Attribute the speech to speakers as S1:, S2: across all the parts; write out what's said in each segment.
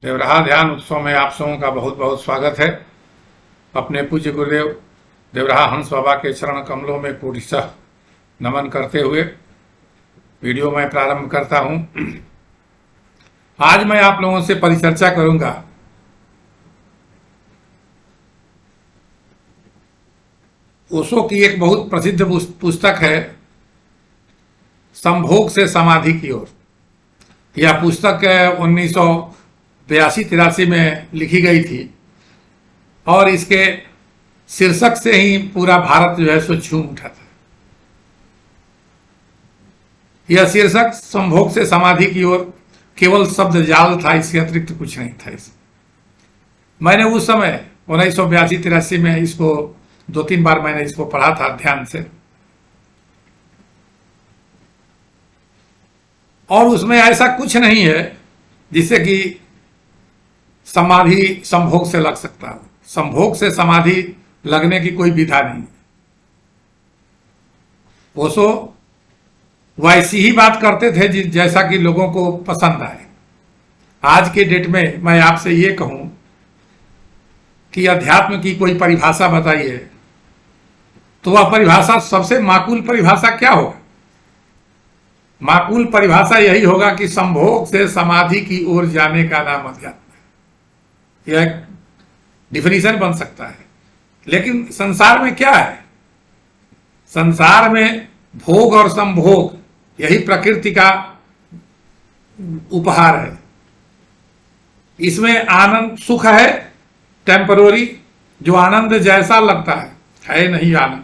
S1: देवराहा ध्यान उत्सव में आप सबों का बहुत बहुत स्वागत है। अपने पूज्य गुरुदेव देवराहा हंस बाबा के चरण कमलों में कोटिशः नमन करते हुए वीडियो में प्रारंभ करता हूं। आज मैं आप लोगों से परिचर्चा करूंगा ओशो की एक बहुत प्रसिद्ध पुस्तक है संभोग से समाधि की ओर। यह पुस्तक 1982-83 में लिखी गई थी और इसके शीर्षक से ही पूरा भारत जो है सो झूम उठा था। यह शीर्षक संभोग से समाधि की ओर केवल शब्द जाल था, इसके अतिरिक्त कुछ नहीं था। मैंने उस समय 1982-83 में इसको 2-3 बार मैंने इसको पढ़ा था ध्यान से, और उसमें ऐसा कुछ नहीं है जिससे कि समाधि संभोग से लग सकता हो। संभोग से समाधि लगने की कोई विधा नहीं है। ओशो वैसी ही बात करते थे जैसा कि लोगों को पसंद आए। आज के डेट में मैं आपसे ये कहूं कि अध्यात्म की कोई परिभाषा बताइए तो वह परिभाषा सबसे माकूल परिभाषा क्या होगा? माकूल परिभाषा यही होगा कि संभोग से समाधि की ओर जाने का नाम अध्यात्म है। यह एक डिफिनीशन बन सकता है। लेकिन संसार में क्या है? संसार में भोग और संभोग यही प्रकृति का उपहार है। इसमें आनंद सुख है टेम्पररी, जो आनंद जैसा लगता है नहीं आनंद।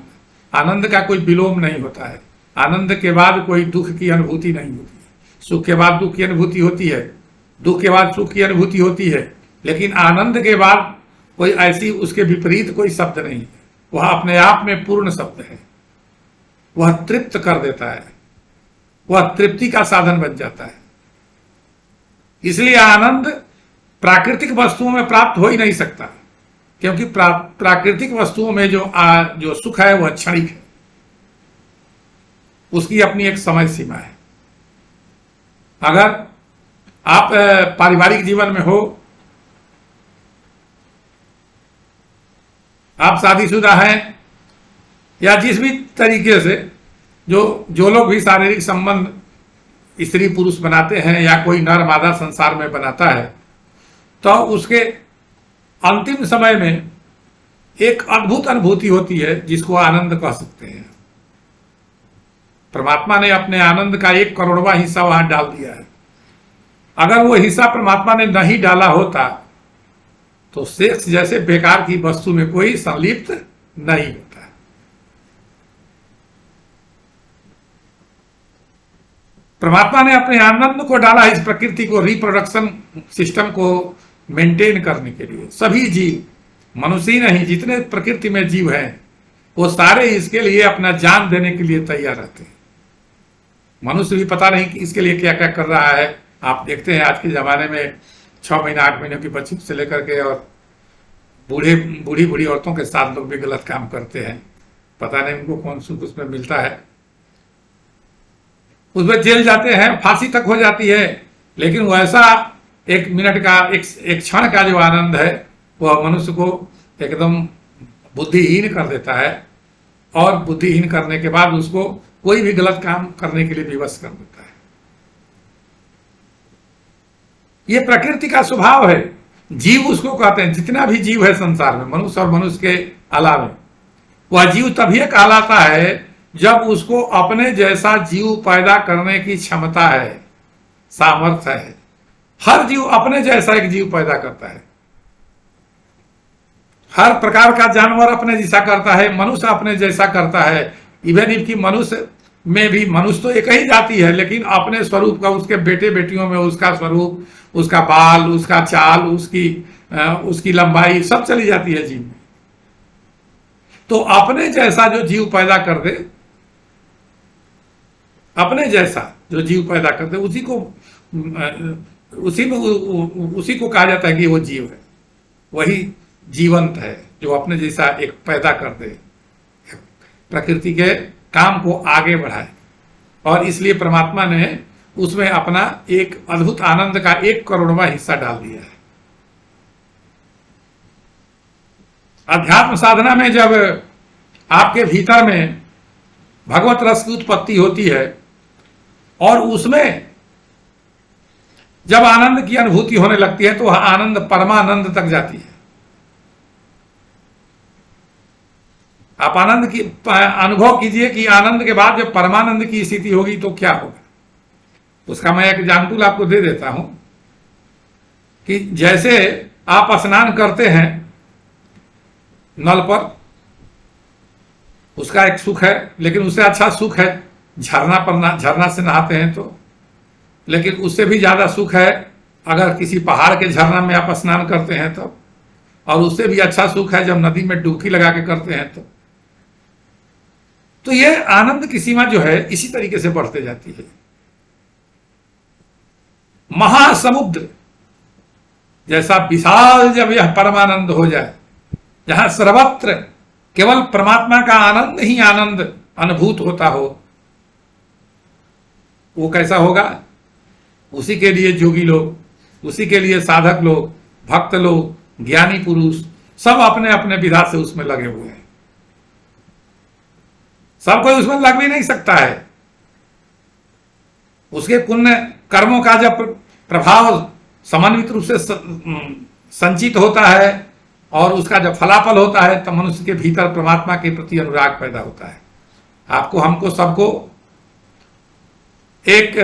S1: आनंद का कोई विलोम नहीं होता है। आनंद के बाद कोई दुख की अनुभूति नहीं होती है। सुख के बाद दुख की अनुभूति होती है, दुख के बाद सुख की अनुभूति होती है, लेकिन आनंद के बाद कोई ऐसी उसके विपरीत कोई शब्द नहीं है। वह अपने आप में पूर्ण शब्द है। वह तृप्त कर देता है, वह तृप्ति का साधन बन जाता है। इसलिए आनंद प्राकृतिक वस्तुओं में प्राप्त हो ही नहीं सकता, क्योंकि प्राकृतिक वस्तुओं में जो सुख है वह क्षणिक है। उसकी अपनी एक समय सीमा है। अगर आप पारिवारिक जीवन में हो, आप शादीशुदा हैं, या जिस भी तरीके से जो लोग भी शारीरिक संबंध स्त्री पुरुष बनाते हैं या कोई नर मादा संसार में बनाता है, तो उसके अंतिम समय में एक अद्भुत अनुभूति होती है जिसको आनंद कह सकते हैं। परमात्मा ने अपने आनंद का 1 करोड़वां हिस्सा वहां डाल दिया है। अगर वो हिस्सा परमात्मा ने नहीं डाला होता तो सेक्स जैसे बेकार की वस्तु में कोई संलिप्त नहीं होता। परमात्मा ने अपने आनंद को डाला इस प्रकृति को रिप्रोडक्शन सिस्टम को मेंटेन करने के लिए। सभी जीव, मनुष्य ही नहीं, जितने प्रकृति में जीव हैं वो सारे इसके लिए अपना जान देने के लिए तैयार रहते हैं। मनुष्य भी पता नहीं कि इसके लिए क्या क्या कर रहा है। आप देखते हैं आज के जमाने में 6 महीना 8 महीने की बच्ची से लेकर के और बूढ़ी औरतों के साथ लोग भी गलत काम करते हैं। पता नहीं उनको कौन सुख उसमें मिलता है। उसमें जेल जाते हैं, फांसी तक हो जाती है, लेकिन वैसा 1 मिनट का एक क्षण का जो आनंद है वह मनुष्य को एकदम बुद्धिहीन कर देता है, और बुद्धिहीन करने के बाद उसको कोई भी गलत काम करने के लिए विवश कर देता है। ये प्रकृति का स्वभाव है। जीव उसको कहते हैं। जितना भी जीव है संसार में, मनुष्य और मनुष्य के अलावा, वह जीव तभी कहलाता है जब उसको अपने जैसा जीव पैदा करने की क्षमता है, सामर्थ्य है। हर जीव अपने जैसा एक जीव पैदा करता है। हर प्रकार का जानवर अपने जैसा करता है, मनुष्य अपने जैसा करता है। इवन इफ की मनुष्य में भी, मनुष्य तो एक ही जाति है, लेकिन अपने स्वरूप का, उसके बेटे बेटियों में उसका स्वरूप, उसका बाल, उसका चाल, उसकी लंबाई सब चली जाती है जीव में। तो अपने जैसा जो जीव पैदा कर दे, अपने जैसा जो जीव पैदा कर दे, उसी को कहा जाता है कि वो जीव है। वही जीवंत है जो अपने जैसा एक पैदा कर दे, प्रकृति के काम को आगे बढ़ाए। और इसलिए परमात्मा ने उसमें अपना एक अद्भुत आनंद का 1 करोड़वां हिस्सा डाल दिया है। अध्यात्म साधना में जब आपके भीतर में भगवत रस की उत्पत्ति होती है और उसमें जब आनंद की अनुभूति होने लगती है तो वह आनंद परमानंद तक जाती है। आप आनंद की अनुभव कीजिए कि आनंद के बाद जब परमानंद की स्थिति होगी तो क्या होगा। उसका मैं एक एग्जाम्पल आपको दे देता हूं कि जैसे आप स्नान करते हैं नल पर, उसका एक सुख है, लेकिन उससे अच्छा सुख है झरना पर, झरना से नहाते हैं तो, लेकिन उससे भी ज्यादा सुख है अगर किसी पहाड़ के झरना में आप स्नान करते हैं तो, और उससे भी अच्छा सुख है जब नदी में डुबकी लगा के करते हैं तो ये आनंद की सीमा जो है इसी तरीके से बढ़ते जाती है। महासमुद्र जैसा विशाल जब यह परमानंद हो जाए, जहां सर्वत्र केवल परमात्मा का आनंद ही आनंद अनुभूत होता हो, वो कैसा होगा? उसी के लिए योगी लोग, उसी के लिए साधक लोग, भक्त लोग, ज्ञानी पुरुष सब अपने अपने विधा से उसमें लगे हुए हैं। सब कोई उसमें लग भी नहीं सकता है। उसके पुण्य कर्मों का जब प्रभाव समन्वित रूप से संचित होता है और उसका जब फलाफल होता है तब मनुष्य के भीतर परमात्मा के प्रति अनुराग पैदा होता है। आपको, हमको, सबको एक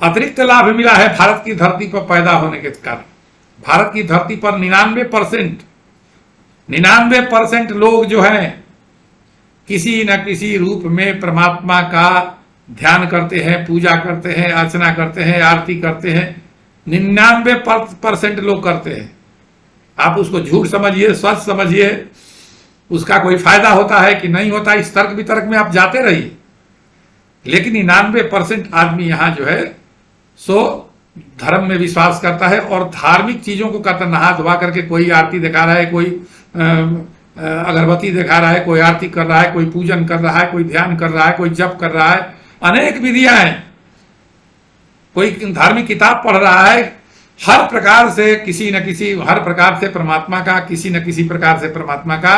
S1: अतिरिक्त लाभ मिला है भारत की धरती पर पैदा होने के कारण। भारत की धरती पर 99% लोग जो हैं किसी न किसी रूप में परमात्मा का ध्यान करते हैं, पूजा करते हैं, अर्चना करते हैं, आरती करते हैं। 99% लोग करते हैं। आप उसको झूठ समझिए, सच समझिए, उसका कोई फायदा होता है कि नहीं होता, इस तर्क वितर्क में आप जाते रहिए, लेकिन 99% आदमी यहां जो है सो धर्म में विश्वास करता है और धार्मिक चीजों को करता, नहा धोवा करके कोई आरती दिखा रहा है, कोई अगरबत्ती दिखा रहा है, कोई आरती कर रहा है, कोई पूजन कर रहा है, कोई ध्यान कर रहा है, कोई जप कर रहा है, अनेक विधियां हैं, कोई धार्मिक किताब पढ़ रहा है। हर प्रकार से किसी न किसी, हर प्रकार से परमात्मा का, किसी न किसी प्रकार से परमात्मा का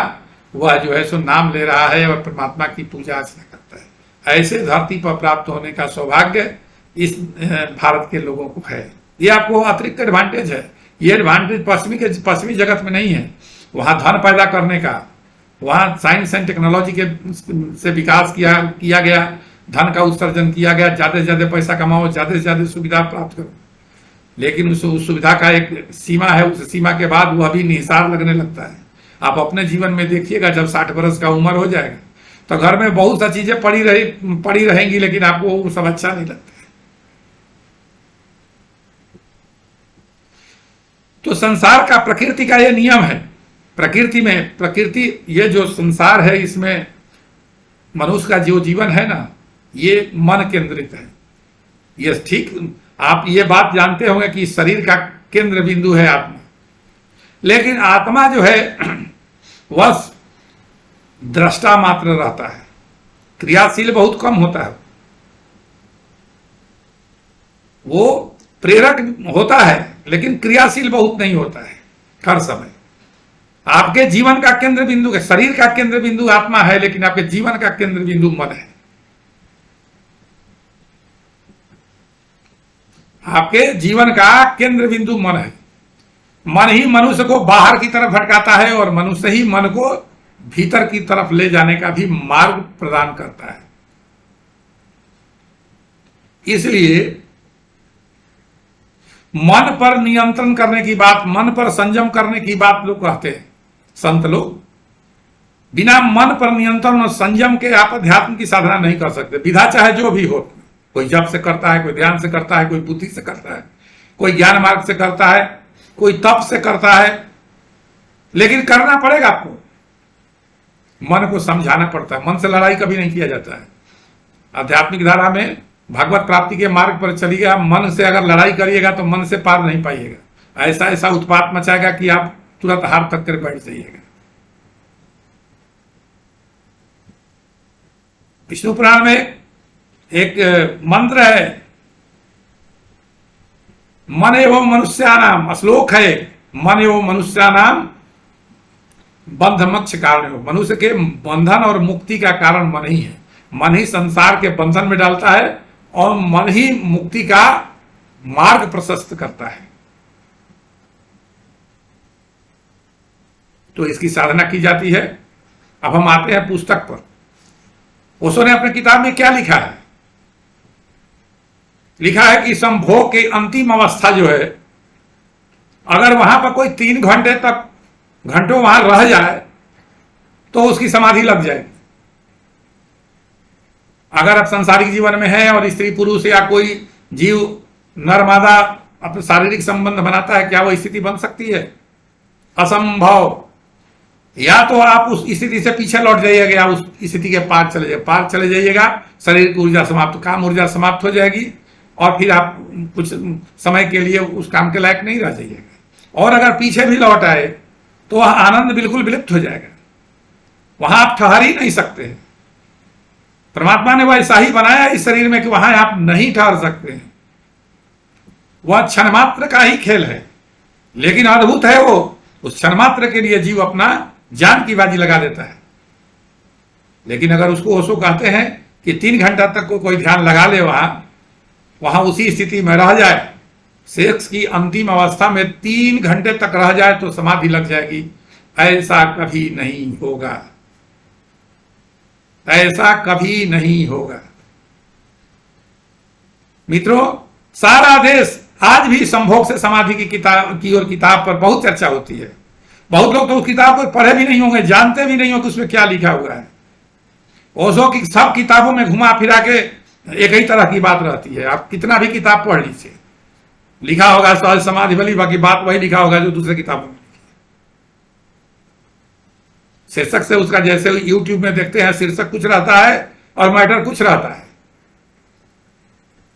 S1: वह जो है सो नाम ले रहा है और परमात्मा की पूजा अर्चना करता है। ऐसे धरती पर प्राप्त होने का सौभाग्य इस भारत के लोगों को है। ये आपको अतिरिक्त एडवांटेज है। ये एडवांटेज पश्चिमी जगत में नहीं है। वहां धन पैदा करने का, वहां साइंस एंड टेक्नोलॉजी के से विकास किया गया, धन का उत्सर्जन किया गया, ज्यादा से ज्यादा पैसा कमाओ, ज्यादा से ज्यादा सुविधा प्राप्त करो, लेकिन उस सुविधा का एक सीमा है। उस सीमा के बाद वह भी निहिसार लगने लगता है। आप अपने जीवन में देखिएगा, जब 60 वर्ष का उम्र हो जाएगा तो घर में बहुत सा चीजें पड़ी रहेंगी, लेकिन आपको वो सब अच्छा नहीं लगता है। तो संसार का, प्रकृति का यह नियम है। प्रकृति ये जो संसार है, इसमें मनुष्य का जो जीवन है ना, ये मन केंद्रित है। ये ठीक, आप ये बात जानते होंगे कि शरीर का केंद्र बिंदु है आत्मा, लेकिन आत्मा जो है वह दृष्टा मात्र रहता है, क्रियाशील बहुत कम होता है। वो प्रेरक होता है लेकिन क्रियाशील बहुत नहीं होता है हर समय। आपके जीवन का केंद्र बिंदु, शरीर का केंद्र बिंदु आत्मा है, लेकिन आपके जीवन का केंद्र बिंदु मन है। आपके जीवन का केंद्र बिंदु मन है। मन ही मनुष्य को बाहर की तरफ भटकाता है और मनुष्य ही मन को भीतर की तरफ ले जाने का भी मार्ग प्रदान करता है। इसलिए मन पर नियंत्रण करने की बात, मन पर संयम करने की बात लोग कहते हैं, संत लोग। बिना मन पर नियंत्रण और संयम के आप अध्यात्म की साधना नहीं कर सकते, विधा चाहे जो भी हो। कोई जप से करता है, कोई ध्यान से करता है, कोई बुद्धि से करता है, कोई ज्ञान मार्ग से करता है, कोई तप से करता है, लेकिन करना पड़ेगा आपको। मन को समझाना पड़ता है। मन से लड़ाई कभी नहीं किया जाता है। आध्यात्मिक धारा में भगवत प्राप्ति के मार्ग पर चलिएगा, मन से अगर लड़ाई करिएगा तो मन से पार नहीं पाइएगा। ऐसा ऐसा उत्पात मचाएगा कि आप तुरंत हार तक कर बैठ जाइएगा। विष्णु पुराण में एक मंत्र है, मन एवं मनुष्यानाम, श्लोक है, मन एवं मनुष्यानाम बंध मोक्ष कारण हो। मनुष्य के बंधन और मुक्ति का कारण मन ही है। मन ही संसार के बंधन में डालता है और मन ही मुक्ति का मार्ग प्रशस्त करता है। तो इसकी साधना की जाती है। अब हम आते हैं पुस्तक पर। ओशो ने अपने किताब में क्या लिखा है? लिखा है कि संभोग की अंतिम अवस्था जो है, अगर वहां पर कोई 3 घंटे तक घंटों वहां रह जाए तो उसकी समाधि लग जाएगी। अगर आप सांसारिक जीवन में है और स्त्री पुरुष या कोई जीव नर मादा अपने शारीरिक संबंध बनाता है, क्या वो स्थिति बन सकती है? असंभव। या तो आप उस स्थिति से पीछे लौट जाइएगा या उस स्थिति के पार चले जाइएगा, शरीर की ऊर्जा समाप्त, काम ऊर्जा समाप्त हो जाएगी और फिर आप कुछ समय के लिए उस काम के लायक नहीं रह जाइएगा। और अगर पीछे भी लौट आए तो वह आनंद बिल्कुल विलुप्त हो जाएगा, वहां आप ठहर ही नहीं सकते। परमात्मा ने वैसा ही बनाया इस शरीर में कि वहां आप नहीं ठहर सकते हैं। वह क्षण मात्र का ही खेल है, लेकिन अद्भुत है वो। उस क्षण मात्र के लिए जीव अपना जान की बाजी लगा देता है। लेकिन अगर उसको ओशो कहते हैं कि 3 घंटा तक कोई ध्यान लगा ले, वहां उसी स्थिति में रह जाए, सेक्स की अंतिम अवस्था में 3 घंटे तक रह जाए तो समाधि लग जाएगी। ऐसा कभी नहीं होगा, ऐसा कभी नहीं होगा। मित्रों, सारा देश आज भी संभोग से समाधि की किताब पर बहुत चर्चा होती है। बहुत लोग तो उस किताब को पढ़े भी नहीं होंगे, जानते भी नहीं होंगे उसमें क्या लिखा हुआ है। ओशो की सब किताबों में घुमा फिरा के एक ही तरह की बात रहती है। आप कितना भी किताब पढ़ लीजिए, लिखा होगा सहज समाधि भली, बाकी बात वही लिखा होगा जो दूसरे किताबों में लिखी है। शीर्षक से उसका, जैसे यूट्यूब में देखते हैं, शीर्षक कुछ रहता है और मैटर कुछ रहता है।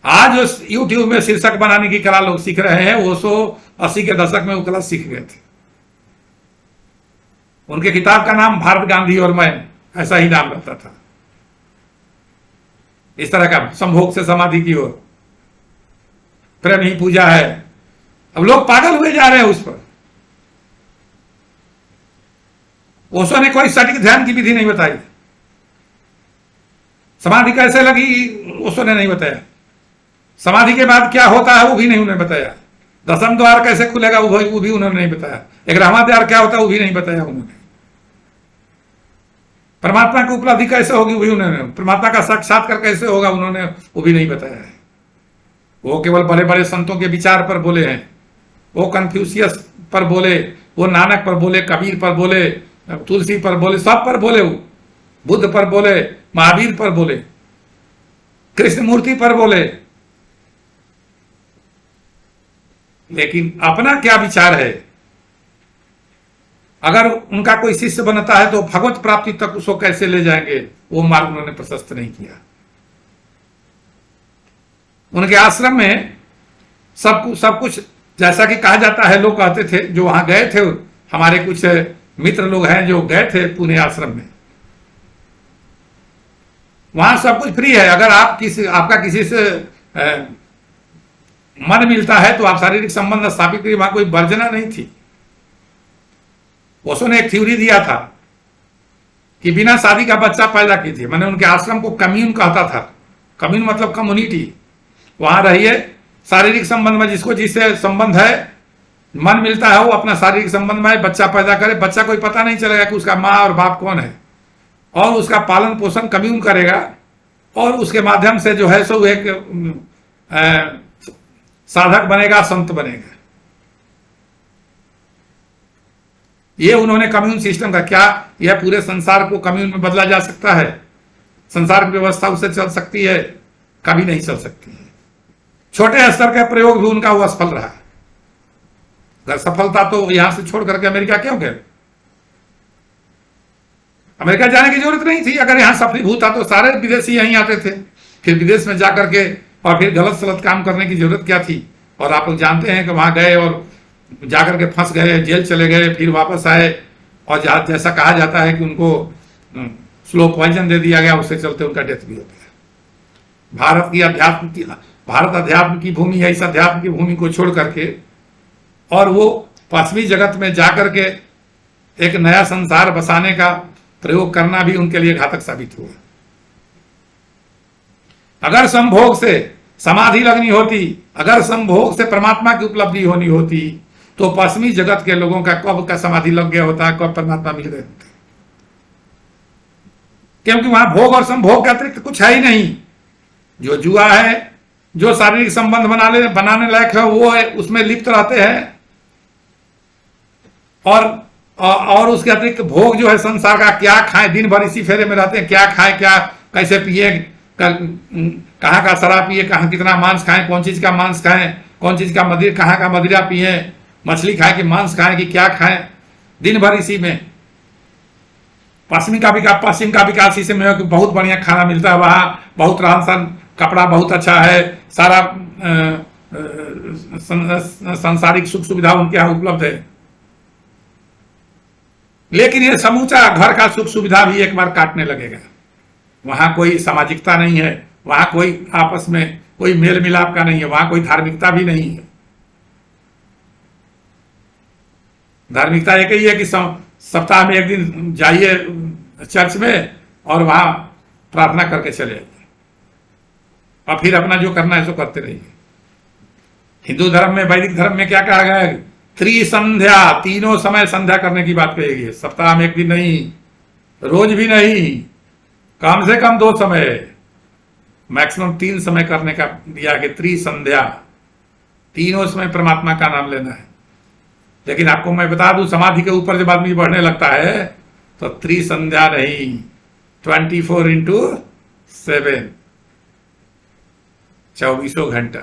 S1: आज जो यूट्यूब में शीर्षक बनाने की कला लोग सीख रहे हैं, वो 80 के दशक में वो कला सीख गए थे। उनके किताब का नाम भारत, गांधी और मैं, ऐसा ही नाम रहता था। इस तरह का संभोग से समाधि की ओर, प्रेम ही पूजा है। अब लोग पागल हुए जा रहे हैं उस पर। ओशो ने कोई सटीक ध्यान की विधि नहीं बताई। समाधि कैसे लगी ओशो ने नहीं बताया। समाधि के बाद क्या होता है वो भी नहीं उन्होंने बताया। 10वें द्वार कैसे खुलेगा वो भी उन्होंने नहीं बताया। 11वां द्वार क्या होता है वो भी नहीं बताया उन्होंने। परमात्मा की उपलब्धि कैसे होगी वो भी उन्होंने, परमात्मा का साक्षात्कार कैसे होगा उन्होंने वो भी नहीं बताया है। वो केवल बड़े बड़े संतों के विचार पर बोले हैं। वो कन्फ्यूशियस पर बोले, वो नानक पर बोले, कबीर पर बोले, तुलसी पर बोले, सब पर बोले, वो बुद्ध पर बोले, महावीर पर बोले, कृष्ण मूर्ति पर बोले। लेकिन अपना क्या विचार है? अगर उनका कोई शिष्य बनता है तो भगवत प्राप्ति तक उसको कैसे ले जाएंगे, वो मार्ग उन्होंने प्रशस्त नहीं किया। उनके आश्रम में सब कुछ जैसा कि कहा जाता है, लोग कहते थे जो वहां गए थे, हमारे कुछ मित्र लोग हैं जो गए थे पुणे आश्रम में, वहां सब कुछ फ्री है। अगर आपका किसी से मन मिलता है तो आप शारीरिक संबंध स्थापित करिए, वहां कोई वर्जना नहीं थी। ओशो ने एक थ्योरी दिया था कि बिना शादी का बच्चा पैदा कीजिए। मैंने उनके आश्रम को कम्यून कहता था। कम्यून मतलब कम्युनिटी। वहां रहिए, शारीरिक संबंध में जिसको जिससे संबंध है, मन मिलता है वो अपना शारीरिक संबंध में बच्चा पैदा करे। बच्चा कोई पता नहीं चलेगा कि उसका माँ और बाप कौन है, और उसका पालन पोषण कम्यून करेगा और उसके माध्यम से जो है सो एक साधक बनेगा, संत बनेगा। ये उन्होंने कम्यून सिस्टम का, क्या यह पूरे संसार को कम्यून में बदला जा सकता है? संसार की व्यवस्था उससे चल सकती है? कभी नहीं चल सकती है। छोटे स्तर का प्रयोग भी उनका वो असफल रहा। अगर सफलता तो यहां से छोड़ करके अमेरिका क्यों गए? अमेरिका जाने की जरूरत नहीं थी। अगर यहां सफलीभूत था तो सारे विदेशी यहीं आते थे। फिर विदेश में जाकर के और फिर गलत सलत काम करने की जरूरत क्या थी? और आप लोग जानते हैं कि वहां गए और जाकर के फंस गए, जेल चले गए, फिर वापस आए और जैसा कहा जाता है कि उनको स्लो पॉइजन दे दिया गया, उससे चलते उनका डेथ भी हो गया। भारत अध्यात्म की भूमि है। इस अध्यात्म की भूमि को छोड़ करके और वो पश्चिमी जगत में जाकर के एक नया संसार बसाने का प्रयोग करना भी उनके लिए घातक साबित हुआ। अगर संभोग से समाधि लगनी होती, अगर संभोग से परमात्मा की उपलब्धि होनी होती, तो पश्चिमी जगत के लोगों का कब का समाधि लग गया होता, कब परमात्मा मिल गए होते। क्योंकि वहां भोग और संभोग के अतिरिक्त कुछ है ही नहीं। जो जुआ है, जो शारीरिक संबंध बनाने लायक है, वो है, उसमें लिप्त रहते हैं। और उसके अतिरिक्त भोग जो है संसार का, क्या खाएं, दिन भर इसी फेरे में रहते हैं, क्या खाएं, क्या कैसे पिए, कहाँ का शराब पिए, कहाँ कितना मांस खाएं, कौन चीज का मांस खाएं, कौन चीज का मदिरा, कहाँ का मदिरा पिए, मछली खाएं कि मांस खाएं कि क्या खाएं, दिन भर इसी में। पश्चिम का विकास इसी में है कि बहुत बढ़िया खाना मिलता है वहां, बहुत रहन सहन, कपड़ा बहुत अच्छा है, सारा सांसारिक सुख सुविधा उनके यहाँ उपलब्ध है। लेकिन ये समूचा घर का सुख सुविधा भी एक बार काटने लगेगा। वहां कोई सामाजिकता नहीं है, वहां कोई आपस में कोई मेल मिलाप का नहीं है, वहां कोई धार्मिकता भी नहीं है। धार्मिकता एक ही है कि सप्ताह में एक दिन जाइए चर्च में और वहां प्रार्थना करके चले आइए और फिर अपना जो करना है सो करते रहिए। हिंदू धर्म में, वैदिक धर्म में क्या कहा गया है? त्रिसंध्या, तीनों समय संध्या करने की बात कही गई है। सप्ताह में एक दिन नहीं, रोज भी नहीं, कम से कम 2 समय, मैक्सिमम 3 समय करने का दिया कि त्रिसंध्या, तीनों समय परमात्मा का नाम लेना है। लेकिन आपको मैं बता दूं, समाधि के ऊपर जब आदमी बढ़ने लगता है तो त्रिसंध्या नहीं, 24/7, 24 घंटा।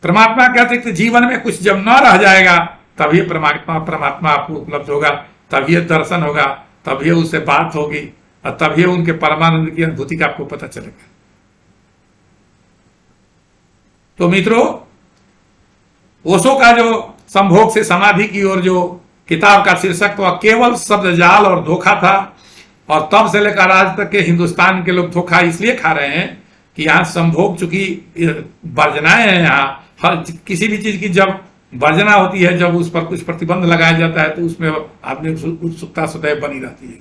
S1: परमात्मा के अतिरिक्त जीवन में कुछ जब न रह जाएगा, तभी परमात्मा आपको उपलब्ध होगा, तभी दर्शन होगा, तभी उससे बात होगी और तभी उनके परमानंद की अनुभूति का आपको पता चलेगा। तो मित्रों, ओशो का जो संभोग से समाधि की ओर जो किताब का शीर्षक तो केवल शब्द जाल और धोखा था। और तब से लेकर आज तक के हिंदुस्तान के लोग धोखा इसलिए खा रहे हैं कि यहाँ संभोग, चूंकि वर्जनाएं हैं, यहाँ हर किसी भी चीज की जब वर्जना होती है, जब उस पर कुछ प्रतिबंध लगाया जाता है, तो उसमें आदमी उत्सुकता सदैव बनी रहती है।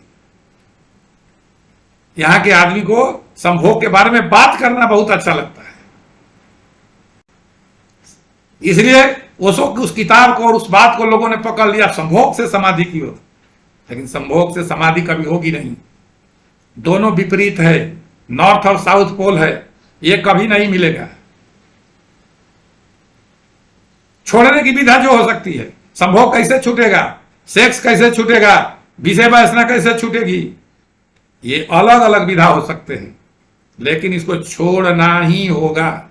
S1: यहाँ के आदमी को संभोग के बारे में बात करना बहुत अच्छा लगता है, इसलिए ओशो की उस किताब को और उस बात को लोगों ने पकड़ लिया, संभोग से समाधि की ओर। लेकिन संभोग से समाधि कभी होगी नहीं, दोनों विपरीत है, नॉर्थ और साउथ पोल है, ये कभी नहीं मिलेगा। छोड़ने की विधा जो हो सकती है, संभोग कैसे छूटेगा, सेक्स कैसे छूटेगा, विषय वासना कैसे छूटेगी, ये अलग अलग विधा हो सकते हैं, लेकिन इसको छोड़ना ही होगा।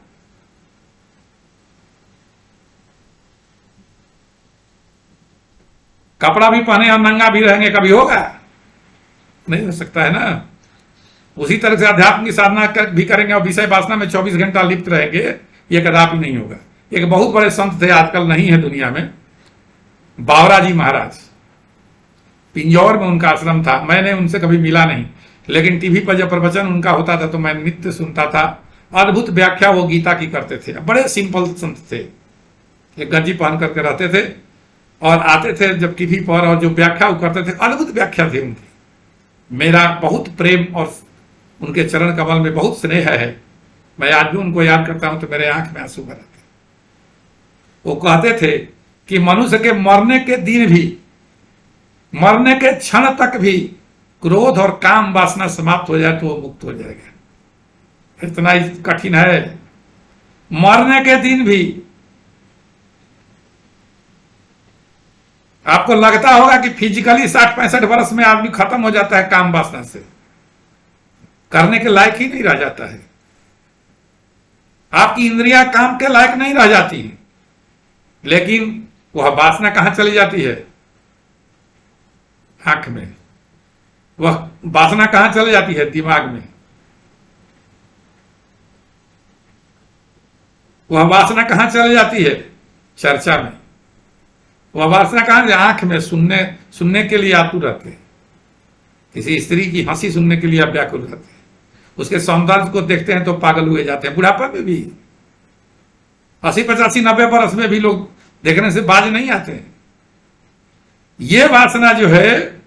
S1: कपड़ा भी पहने और नंगा भी रहेंगे, कभी होगा? नहीं हो सकता है ना। उसी तरह से अध्यात्म की साधना भी करेंगे और विषय वासना में 24 घंटा लिप्त रहेंगे, ये कदापि नहीं होगा। एक बहुत बड़े संत थे, आजकल नहीं है दुनिया में, बावरा जी महाराज। पिंजौर में उनका आश्रम था। मैंने उनसे कभी मिला नहीं, लेकिन टीवी पर जब प्रवचन उनका होता था तो मैं नित्य सुनता था। अद्भुत व्याख्या वो गीता की करते थे। बड़े सिंपल संत थे, एक गंजी पहन करके रहते थे और आते थे जब टीवी पर, और जो व्याख्या वो करते थे, अद्भुत व्याख्या थी उनकी। मेरा बहुत प्रेम और उनके चरण कमल में बहुत स्नेह है। मैं आज भी उनको याद करता हूं तो मेरे आंख में आंसू भर आते। वो कहते थे कि मनुष्य के मरने के दिन भी, मरने के क्षण तक भी क्रोध और काम वासना समाप्त हो जाए तो वो मुक्त हो जाएगा। इतना कठिन है। मरने के दिन भी आपको लगता होगा कि फिजिकली 60-65 वर्ष में आदमी खत्म हो जाता है काम वासना से, करने के लायक ही नहीं रह जाता है। आपकी इंद्रियां काम के लायक नहीं रह जाती है, लेकिन वह वासना कहां चली जाती है? आंख में। वह वासना कहां चली जाती है? दिमाग में। वह वासना कहां चली जाती है? चर्चा में। वह वासना कहां? आंख में। सुनने के लिए आतुर रहते हैं। किसी स्त्री की हंसी सुनने के लिए आप व्याकुल रहते हैं, उसके सौंदर्य को देखते हैं तो पागल हुए जाते हैं। बुढ़ापा में भी 80, 85, 90 बरस में भी लोग देखने से बाज नहीं आते हैं। ये वासना जो है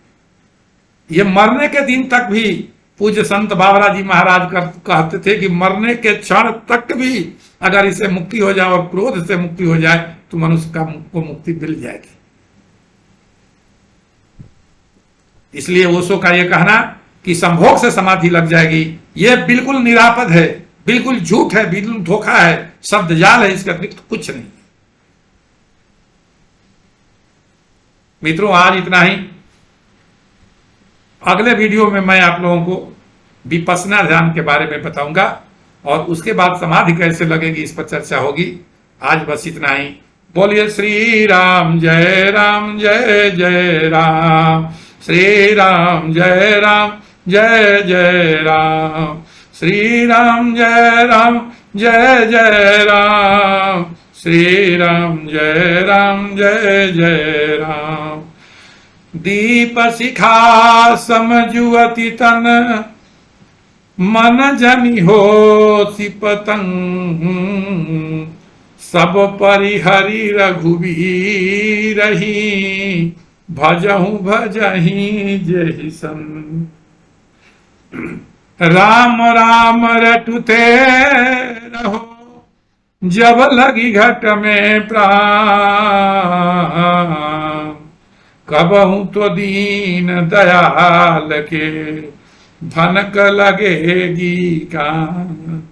S1: ये मरने के दिन तक भी, पूज्य संत बाबरा जी महाराज कहते थे कि मरने के क्षण तक भी अगर इसे मुक्ति हो जाए और क्रोध से मुक्ति हो जाए तो मनुष्य को मुक्ति मिल जाएगी। इसलिए ओशो का यह कहना कि संभोग से समाधि लग जाएगी, यह बिल्कुल निरापद है, बिल्कुल झूठ है, बिल्कुल धोखा है, शब्द जाल है, इसके अतिरिक्त कुछ नहीं। मित्रों, आज इतना ही। अगले वीडियो में मैं आप लोगों को विपश्यना ध्यान के बारे में बताऊंगा और उसके बाद समाधि कैसे लगेगी इस पर चर्चा होगी। आज बस इतना ही। बोलिए श्री राम जय राम जय जय राम, श्री राम जय राम जय जय राम, श्री राम जय राम जय जय राम, श्री राम जय राम जय जय राम। दीप शिखा समजुअति तन, मन जनि हो सिपतंग, सब परिहरि रघुबीरहि, भजहु भजहि जेहि सन। राम राम रटुते रहो, जब लगी घट में प्राण, कबहू तो दीन दयाल के, भनक लगेगी कान।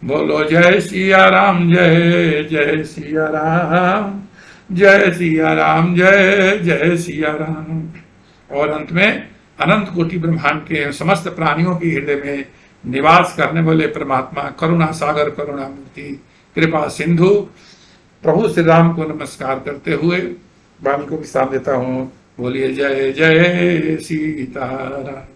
S1: बोलो जय सिया राम जय जय सिया राम, जय सिया राम जय जय सिया राम। और अंत में अनंत कोटि ब्रह्मांड के समस्त प्राणियों के हृदय में निवास करने वाले परमात्मा करुणा सागर करुणामूर्ति कृपा सिंधु प्रभु श्री राम को नमस्कार करते हुए वाणी को विश्राम देता हूँ। बोलिए जय जय सीताराम।